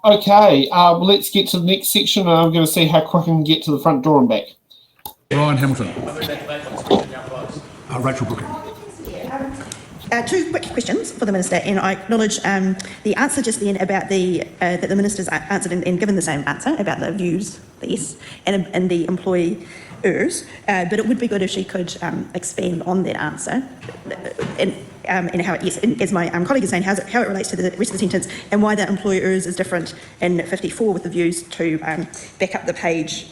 Okay, well, let's get to the next section, and I'm going to see how quick I can get to the front door and back. Ryan Hamilton. Rachel Brooking. Two quick questions for the Minister, and I acknowledge the answer just then about that the Minister's answered and given the same answer about the views, the yes, and the employers, but it would be good if she could expand on that answer and how it, yes, and as my colleague is saying, how it relates to the rest of the sentence and why the employers is different in 54 with the views to back up the page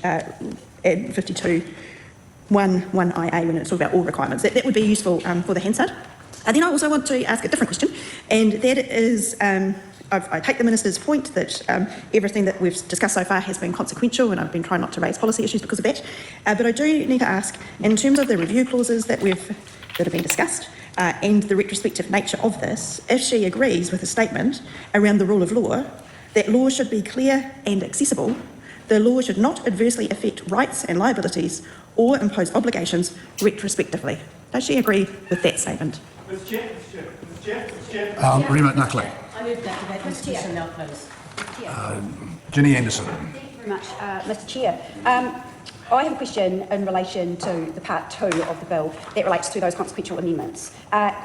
in 52. 1IA when it's all about all requirements. That would be useful for the Hansard. And then I also want to ask a different question, and that is, I take the Minister's point that everything that we've discussed so far has been consequential, and I've been trying not to raise policy issues because of that. But I do need to ask, in terms of the review clauses that have been discussed, and the retrospective nature of this, if she agrees with the statement around the rule of law, that law should be clear and accessible, the law should not adversely affect rights and liabilities or impose obligations retrospectively. Does she agree with that statement? Mr. Chair. Rima Knuckley. I move that debate discussion now close. Ginny Andersen. Thank you very much, Mr. Chair. I have a question in relation to the part 2 of the bill that relates to those consequential amendments.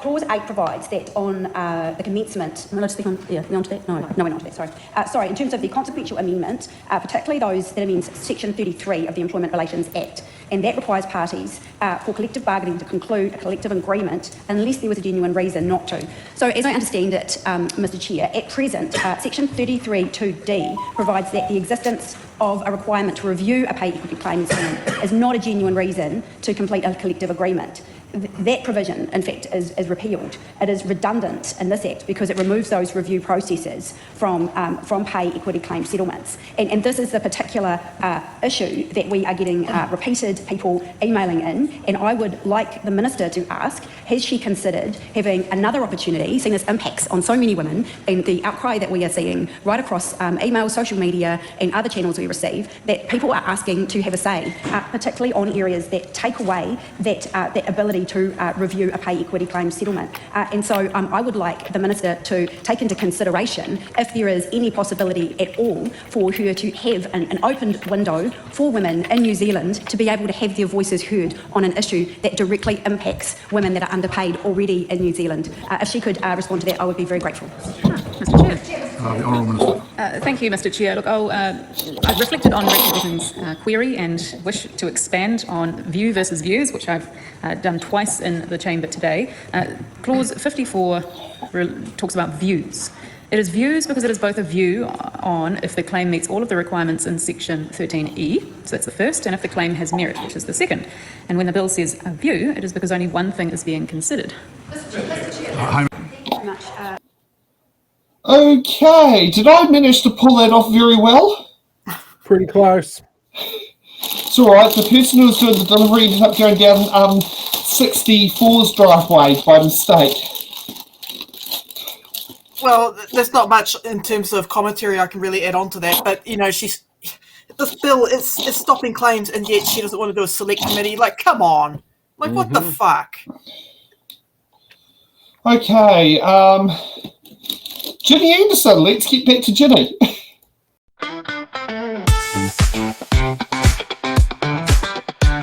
Clause 8 provides that on the commencement, am I allowed to speak on, onto that? No, we're not to that, sorry. In terms of the consequential amendment, particularly those that amends Section 33 of the Employment Relations Act, and that requires parties for collective bargaining to conclude a collective agreement unless there was a genuine reason not to. So as I understand it, Mr. Chair, at present, Section 33(2)(d) provides that the existence of a requirement to review a pay equity claim is not a genuine reason to complete a collective agreement. That provision, in fact, is repealed. It is redundant in this Act because it removes those review processes from pay equity claim settlements. And this is the particular issue that we are getting repeated people emailing in. And I would like the Minister to ask, has she considered having another opportunity, seeing this impacts on so many women and the outcry that we are seeing right across email, social media and other channels we receive, that people are asking to have a say, particularly on areas that take away that ability to review a pay equity claim settlement. And so I would like the Minister to take into consideration if there is any possibility at all for her to have an open window for women in New Zealand to be able to have their voices heard on an issue that directly impacts women that are underpaid already in New Zealand. If she could respond to that, I would be very grateful. Mr. Chair. The Honourable Minister. Thank you, Mr. Chair. Look, I've reflected on Rachel Brooking's query and wish to expand on view versus views, which I've done twice in the chamber today. Clause 54 talks about views. It is views because it is both a view on if the claim meets all of the requirements in Section 13E, so that's the first, and if the claim has merit, which is the second. And when the bill says a view, it is because only one thing is being considered. Mr. Chair. Thank you very much. Okay, did I manage to pull that off very well? Pretty close. It's all right. The person who was doing the delivery ended up going down 64's driveway by mistake. Well, there's not much in terms of commentary I can really add on to that, but you know, this bill is stopping claims, and yet she doesn't want to do a select committee. Like, come on, like what the fuck? Okay, Ginny Andersen. Let's get back to Ginny.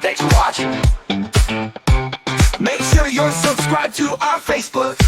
Thanks for watching. Make sure you're subscribed to our Facebook.